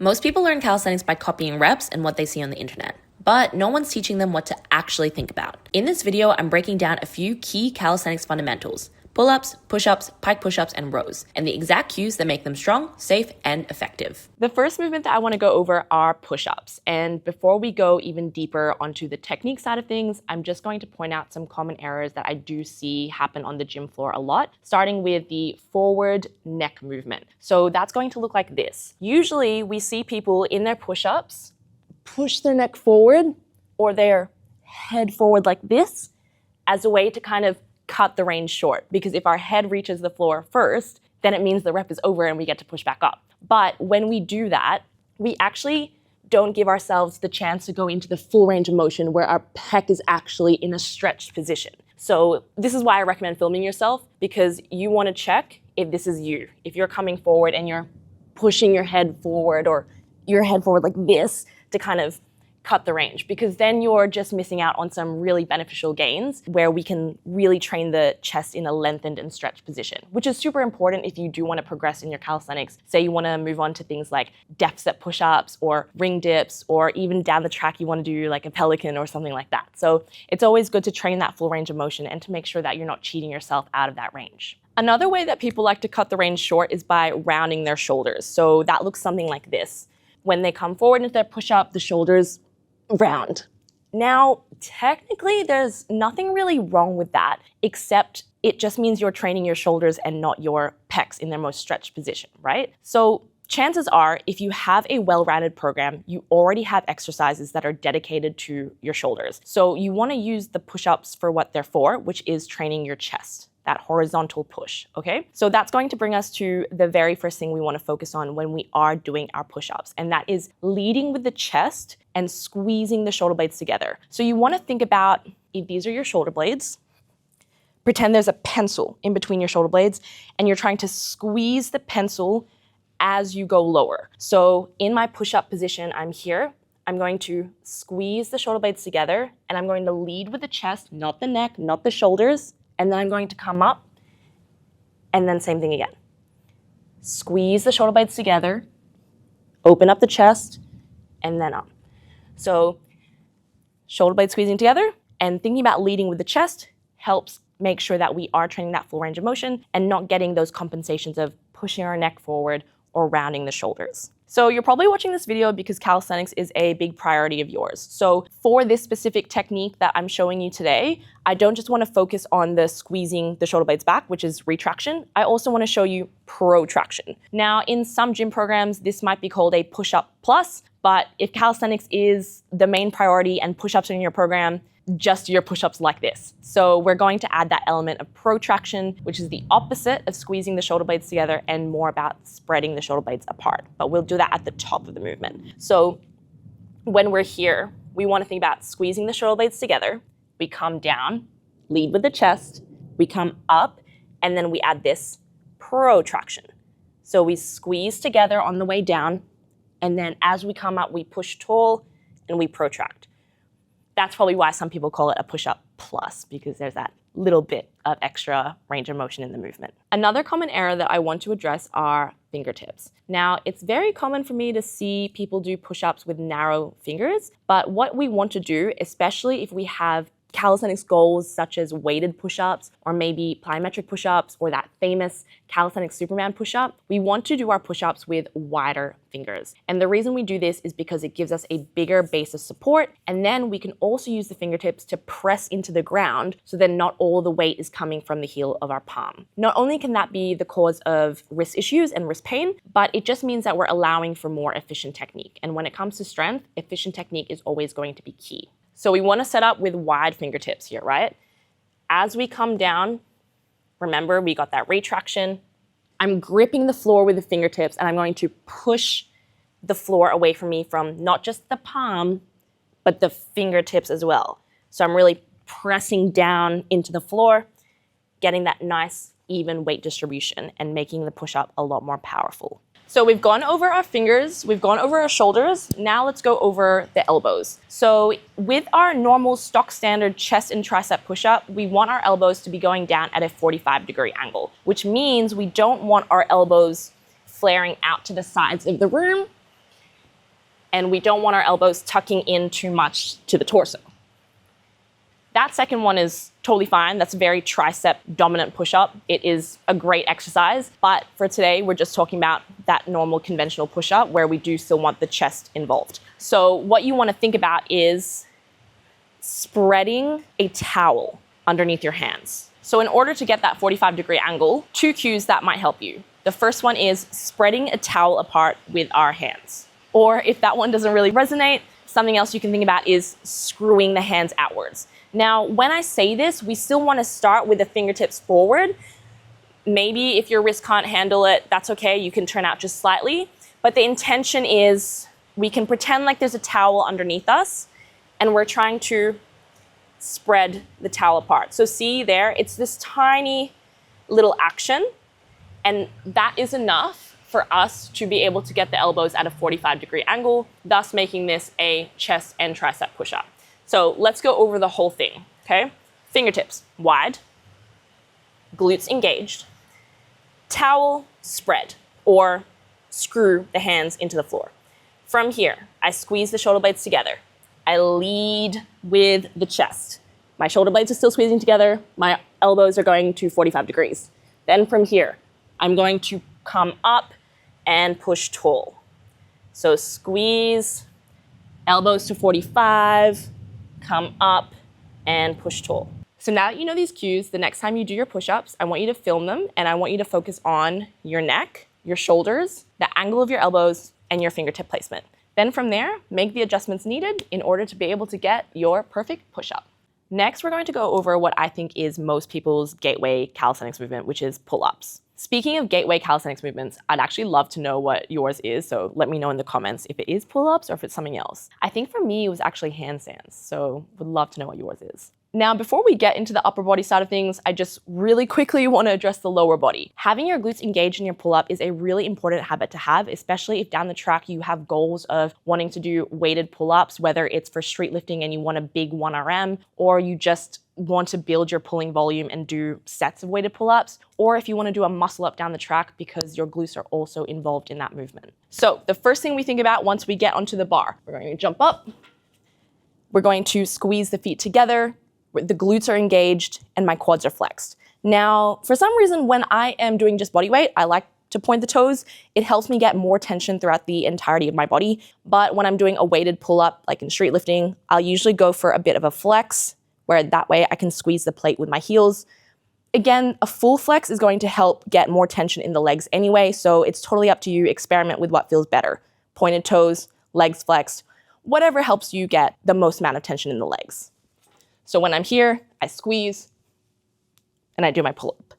Most people learn calisthenics by copying reps and what they see on the internet, but no one's teaching them what to actually think about. In this video, I'm breaking down a few key calisthenics fundamentals: pull-ups, push-ups, pike push-ups, and rows, and the exact cues that make them strong, safe, and effective. The first movement that I want to go over are push-ups. And before we go even deeper onto the technique side of things, I'm just going to point out some common errors that I do see happen on the gym floor a lot, starting with the forward neck movement. So that's going to look like this. Usually we see people in their push-ups push their neck forward or their head forward like this as a way to kind of cut the range short, because if our head reaches the floor first, then it means the rep is over and we get to push back up. But when we do that, we actually don't give ourselves the chance to go into the full range of motion where our pec is actually in a stretched position. So this is why I recommend filming yourself, because you want to check if this is you. If you're coming forward and you're pushing your head forward or your head forward like this to kind of cut the range, because then you're just missing out on some really beneficial gains where we can really train the chest in a lengthened and stretched position, which is super important if you do want to progress in your calisthenics. Say you want to move on to things like depth set push-ups or ring dips, or even down the track you want to do like a pelican or something like that. So it's always good to train that full range of motion and to make sure that you're not cheating yourself out of that range. Another way that people like to cut the range short is by rounding their shoulders. So that looks something like this. When they come forward into their push-up, the shoulders round. Now, technically, there's nothing really wrong with that, except it just means you're training your shoulders and not your pecs in their most stretched position, right? So chances are, if you have a well-rounded program, you already have exercises that are dedicated to your shoulders. So you want to use the push-ups for what they're for, which is training your chest. That horizontal push, okay? So that's going to bring us to the very first thing we want to focus on when we are doing our push-ups, and that is leading with the chest and squeezing the shoulder blades together. So you want to think about, if these are your shoulder blades, pretend there's a pencil in between your shoulder blades, and you're trying to squeeze the pencil as you go lower. So in my push-up position, I'm here. I'm going to squeeze the shoulder blades together, and I'm going to lead with the chest, not the neck, not the shoulders. And then I'm going to come up, and then same thing again. Squeeze the shoulder blades together, open up the chest, and then up. So shoulder blades squeezing together, and thinking about leading with the chest helps make sure that we are training that full range of motion and not getting those compensations of pushing our neck forward or rounding the shoulders. So you're probably watching this video because calisthenics is a big priority of yours. So for this specific technique that I'm showing you today, I don't just want to focus on the squeezing the shoulder blades back, which is retraction. I also want to show you protraction. Now, in some gym programs, this might be called a push-up plus, but if calisthenics is the main priority and push-ups are in your program, just your push-ups like this. So we're going to add that element of protraction, which is the opposite of squeezing the shoulder blades together and more about spreading the shoulder blades apart. But we'll do that at the top of the movement. So when we're here, we want to think about squeezing the shoulder blades together. We come down, lead with the chest, we come up, and then we add this protraction. So we squeeze together on the way down, and then as we come up, we push tall and we protract. That's probably why some people call it a push-up plus, because there's that little bit of extra range of motion in the movement. Another common error that I want to address are fingertips. Now, it's very common for me to see people do push-ups with narrow fingers, but what we want to do, especially if we have calisthenics goals such as weighted push-ups or maybe plyometric push-ups or that famous calisthenics Superman push-up, we want to do our push-ups with wider fingers. And the reason we do this is because it gives us a bigger base of support, and then we can also use the fingertips to press into the ground so that not all the weight is coming from the heel of our palm. Not only can that be the cause of wrist issues and wrist pain, but it just means that we're allowing for more efficient technique. And when it comes to strength, efficient technique is always going to be key. So we want to set up with wide fingertips here, right? As we come down, remember we got that retraction. I'm gripping the floor with the fingertips, and I'm going to push the floor away from me from not just the palm, but the fingertips as well. So I'm really pressing down into the floor, getting that nice even weight distribution and making the push-up a lot more powerful. So we've gone over our fingers, we've gone over our shoulders. Now let's go over the elbows. So with our normal stock standard chest and tricep push-up, we want our elbows to be going down at a 45-degree angle, which means we don't want our elbows flaring out to the sides of the room and we don't want our elbows tucking in too much to the torso. That second one is totally fine. That's a very tricep dominant push-up. It is a great exercise, but for today, we're just talking about that normal conventional push-up where we do still want the chest involved. So what you want to think about is spreading a towel underneath your hands. So in order to get that 45-degree angle, 2 cues that might help you. The first one is spreading a towel apart with our hands. Or if that one doesn't really resonate, something else you can think about is screwing the hands outwards. Now, when I say this, we still want to start with the fingertips forward. Maybe if your wrist can't handle it, that's okay. You can turn out just slightly. But the intention is we can pretend like there's a towel underneath us and we're trying to spread the towel apart. So see there, it's this tiny little action, and that is enough for us to be able to get the elbows at a 45-degree angle, thus making this a chest and tricep push-up. So let's go over the whole thing, okay? Fingertips wide, glutes engaged, towel spread, or screw the hands into the floor. From here, I squeeze the shoulder blades together. I lead with the chest. My shoulder blades are still squeezing together. My elbows are going to 45 degrees. Then from here, I'm going to come up and push tall. So squeeze, elbows to 45, come up and push tall. So now that you know these cues, the next time you do your push-ups, I want you to film them and I want you to focus on your neck, your shoulders, the angle of your elbows, and your fingertip placement. Then from there, make the adjustments needed in order to be able to get your perfect push-up. Next, we're going to go over what I think is most people's gateway calisthenics movement, which is pull-ups. Speaking of gateway calisthenics movements, I'd actually love to know what yours is, so let me know in the comments if it is pull-ups or if it's something else. I think for me, it was actually handstands, so would love to know what yours is. Now, before we get into the upper body side of things, I just really quickly want to address the lower body. Having your glutes engaged in your pull-up is a really important habit to have, especially if down the track you have goals of wanting to do weighted pull-ups, whether it's for street lifting and you want a big 1RM, or you just want to build your pulling volume and do sets of weighted pull-ups, or if you want to do a muscle up down the track because your glutes are also involved in that movement. So the first thing we think about once we get onto the bar, we're going to jump up, we're going to squeeze the feet together, the glutes are engaged, and my quads are flexed. Now, for some reason, when I am doing just body weight, I like to point the toes. It helps me get more tension throughout the entirety of my body. But when I'm doing a weighted pull-up, like in street lifting, I'll usually go for a bit of a flex, where that way I can squeeze the plate with my heels. Again, a full flex is going to help get more tension in the legs anyway, so it's totally up to you. Experiment with what feels better. Pointed toes, legs flexed, whatever helps you get the most amount of tension in the legs. So when I'm here, I squeeze and I do my pull-up.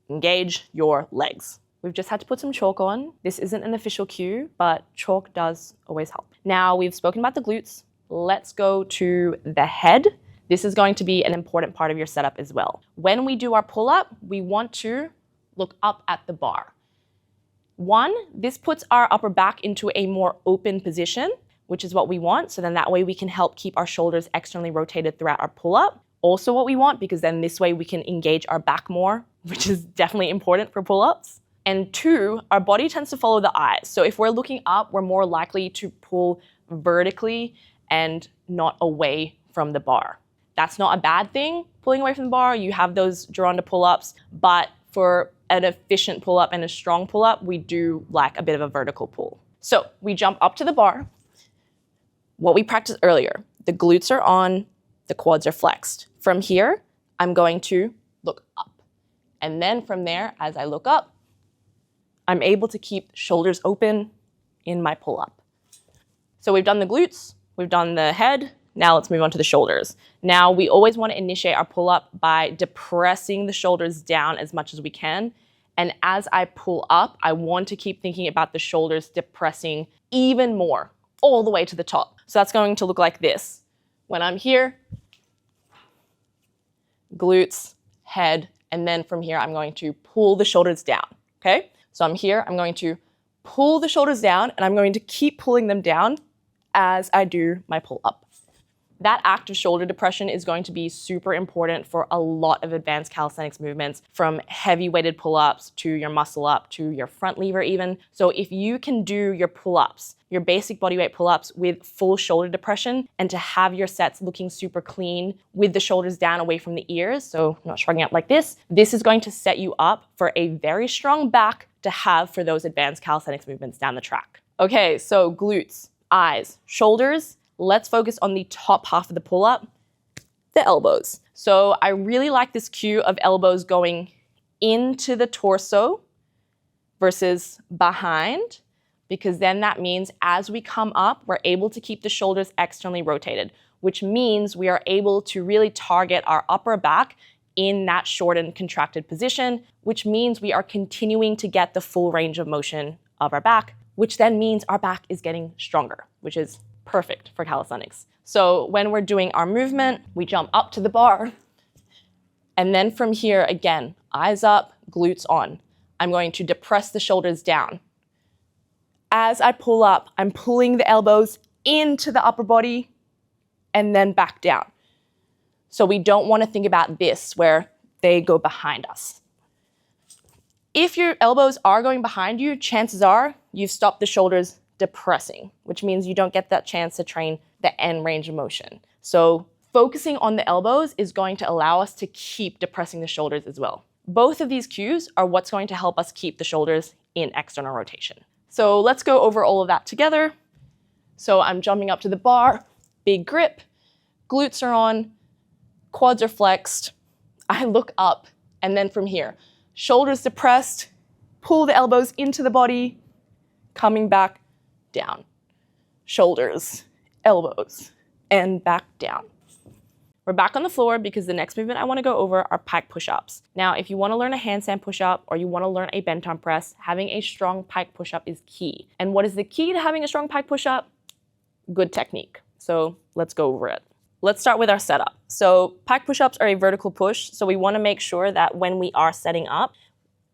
Engage your legs. We've just had to put some chalk on. This isn't an official cue, but chalk does always help. Now we've spoken about the glutes. Let's go to the head. This is going to be an important part of your setup as well. When we do our pull-up, we want to look up at the bar. One, this puts our upper back into a more open position, which is what we want. So then that way we can help keep our shoulders externally rotated throughout our pull-up. Also what we want, because then this way we can engage our back more, which is definitely important for pull-ups. And two, our body tends to follow the eyes. So if we're looking up, we're more likely to pull vertically and not away from the bar. That's not a bad thing, pulling away from the bar. You have those Geronda pull-ups, but for an efficient pull-up and a strong pull-up, we do like a bit of a vertical pull. So we jump up to the bar. What we practiced earlier, the glutes are on, the quads are flexed. From here, I'm going to look up. And then from there, as I look up, I'm able to keep shoulders open in my pull-up. So we've done the glutes, we've done the head, now let's move on to the shoulders. Now we always want to initiate our pull-up by depressing the shoulders down as much as we can. And as I pull up, I want to keep thinking about the shoulders depressing even more, all the way to the top. So that's going to look like this. When I'm here, glutes, head, and then from here, I'm going to pull the shoulders down, okay? So I'm here, I'm going to pull the shoulders down, and I'm going to keep pulling them down as I do my pull up. That active shoulder depression is going to be super important for a lot of advanced calisthenics movements, from heavy weighted pull-ups to your muscle up to your front lever even. So if you can do your pull-ups, your basic bodyweight pull-ups with full shoulder depression, and to have your sets looking super clean with the shoulders down away from the ears, so not shrugging up like this is going to set you up for a very strong back to have for those advanced calisthenics movements down the track. Okay, so glutes, eyes, shoulders. Let's focus on the top half of the pull-up, the elbows. So I really like this cue of elbows going into the torso versus behind, because then that means as we come up, we're able to keep the shoulders externally rotated, which means we are able to really target our upper back in that shortened, contracted position, which means we are continuing to get the full range of motion of our back, which then means our back is getting stronger, which is perfect for calisthenics. So when we're doing our movement, we jump up to the bar, and then from here, again, eyes up, glutes on. I'm going to depress the shoulders down. As I pull up, I'm pulling the elbows into the upper body and then back down. So we don't want to think about this where they go behind us. If your elbows are going behind you, chances are you've stopped the shoulders depressing, which means you don't get that chance to train the end range of motion. So focusing on the elbows is going to allow us to keep depressing the shoulders as well. Both of these cues are what's going to help us keep the shoulders in external rotation. So let's go over all of that together. So I'm jumping up to the bar, big grip, glutes are on, quads are flexed. I look up, and then from here, shoulders depressed, pull the elbows into the body, coming back down. Shoulders, elbows, and back down. We're back on the floor because the next movement I want to go over are pike push-ups. Now, if you want to learn a handstand push-up or you want to learn a bent arm press, having a strong pike push-up is key. And what is the key to having a strong pike push-up? Good technique. So let's go over it. Let's start with our setup. So pike push-ups are a vertical push, so we want to make sure that when we are setting up,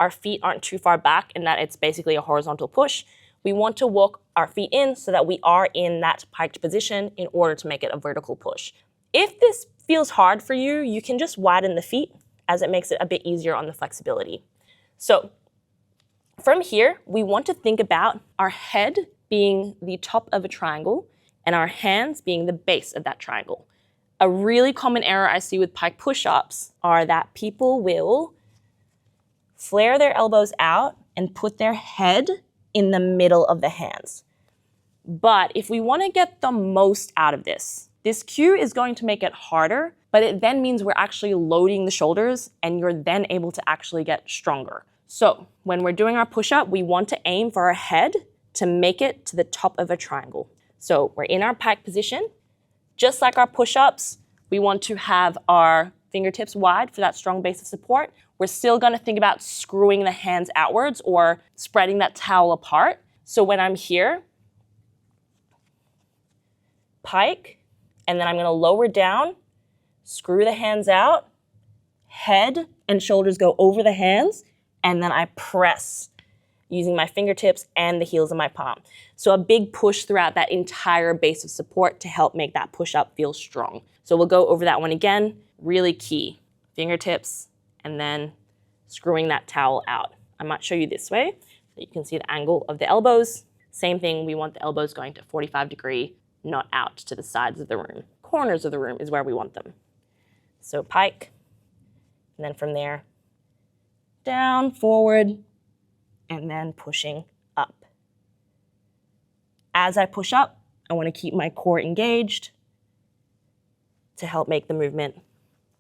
our feet aren't too far back and that it's basically a horizontal push. We want to walk our feet in so that we are in that piked position in order to make it a vertical push. If this feels hard for you, you can just widen the feet as it makes it a bit easier on the flexibility. So from here, we want to think about our head being the top of a triangle and our hands being the base of that triangle. A really common error I see with pike push-ups are that people will flare their elbows out and put their head in the middle of the hands. But if we want to get the most out of this cue is going to make it harder, but it then means we're actually loading the shoulders and you're then able to actually get stronger. So when we're doing our push-up, we want to aim for our head to make it to the top of a triangle. So we're in our pike position. Just like our push-ups, we want to have our fingertips wide for that strong base of support. We're still going to think about screwing the hands outwards or spreading that towel apart. So when I'm here, pike, and then I'm going to lower down, screw the hands out, head and shoulders go over the hands, and then I press using my fingertips and the heels of my palm. So a big push throughout that entire base of support to help make that push-up feel strong. So we'll go over that one again. Really key. Fingertips and then screwing that towel out. I might show you this way so you can see the angle of the elbows. Same thing, we want the elbows going to 45-degree, not out to the sides of the room. Corners of the room is where we want them. So pike, and then from there, down, forward, and then pushing up. As I push up, I want to keep my core engaged to help make the movement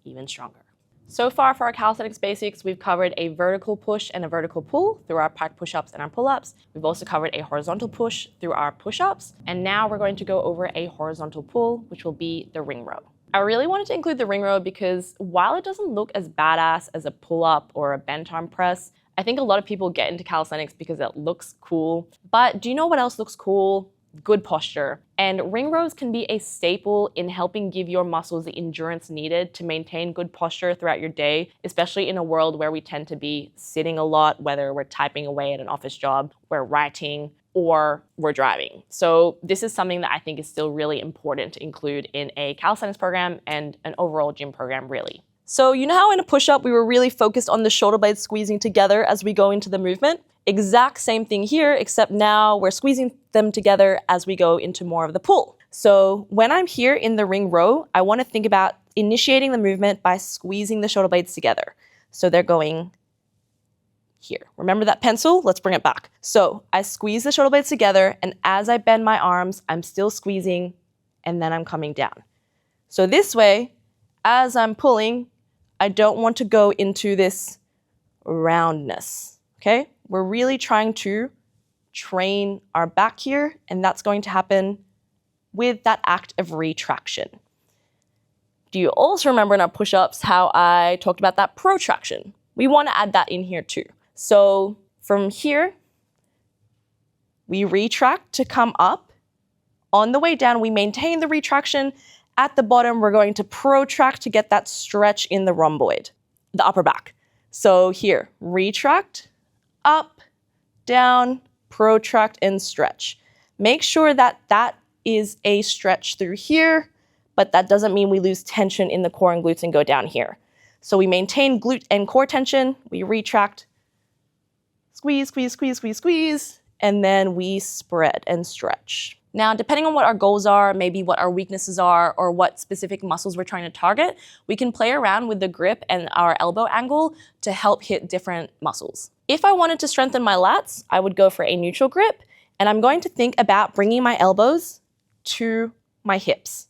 even stronger. So far for our calisthenics basics, we've covered a vertical push and a vertical pull through our pike push-ups and our pull-ups. We've also covered a horizontal push through our push-ups. And now we're going to go over a horizontal pull, which will be the ring row. I really wanted to include the ring row because while it doesn't look as badass as a pull-up or a bent arm press, I think a lot of people get into calisthenics because it looks cool. But do you know what else looks cool? Good posture. And ring rows can be a staple in helping give your muscles the endurance needed to maintain good posture throughout your day, especially in a world where we tend to be sitting a lot, whether we're typing away at an office job, we're writing, or we're driving. So this is something that I think is still really important to include in a calisthenics program and an overall gym program, really. So you know how in a push-up we were really focused on the shoulder blades squeezing together as we go into the movement? Exact same thing here, except now we're squeezing them together as we go into more of the pull. So when I'm here in the ring row, I want to think about initiating the movement by squeezing the shoulder blades together. So they're going here. Remember that pencil? Let's bring it back. So I squeeze the shoulder blades together, and as I bend my arms, I'm still squeezing, and then I'm coming down. So this way, as I'm pulling, I don't want to go into this roundness, okay? We're really trying to train our back here, and that's going to happen with that act of retraction. Do you also remember in our push-ups how I talked about that protraction? We want to add that in here too. So from here, we retract to come up. On the way down, we maintain the retraction. At the bottom, we're going to protract to get that stretch in the rhomboid, the upper back. So here, retract, up, down, protract, and stretch. Make sure that that is a stretch through here, but that doesn't mean we lose tension in the core and glutes and go down here. So we maintain glute and core tension, we retract, squeeze, squeeze, squeeze, squeeze, squeeze, and then we spread and stretch. Now, depending on what our goals are, maybe what our weaknesses are, or what specific muscles we're trying to target, we can play around with the grip and our elbow angle to help hit different muscles. If I wanted to strengthen my lats, I would go for a neutral grip, and I'm going to think about bringing my elbows to my hips.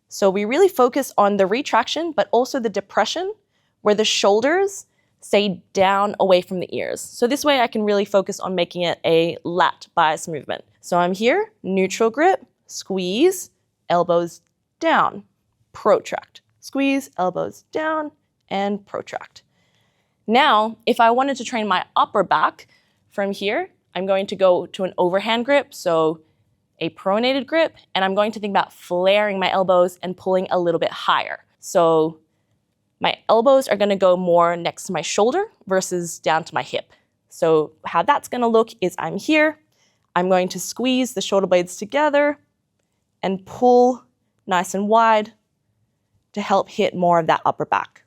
So we really focus on the retraction, but also the depression, where the shoulders stay down away from the ears. So this way I can really focus on making it a lat bias movement. So I'm here, neutral grip, squeeze, elbows down, protract, squeeze, elbows down, and protract. Now, if I wanted to train my upper back from here, I'm going to go to an overhand grip, so a pronated grip, and I'm going to think about flaring my elbows and pulling a little bit higher. So my elbows are going to go more next to my shoulder versus down to my hip. So how that's going to look is I'm here, I'm going to squeeze the shoulder blades together and pull nice and wide to help hit more of that upper back.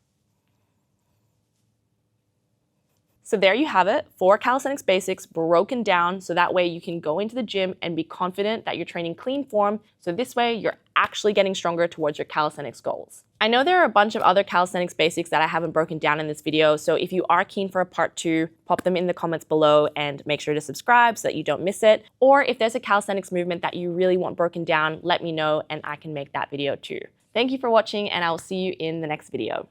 So there you have it, 4 calisthenics basics broken down so that way you can go into the gym and be confident that you're training clean form, so this way you're actually getting stronger towards your calisthenics goals. I know there are a bunch of other calisthenics basics that I haven't broken down in this video, so if you are keen for a part 2, pop them in the comments below and make sure to subscribe so that you don't miss it. Or if there's a calisthenics movement that you really want broken down, let me know and I can make that video too. Thank you for watching, and I will see you in the next video.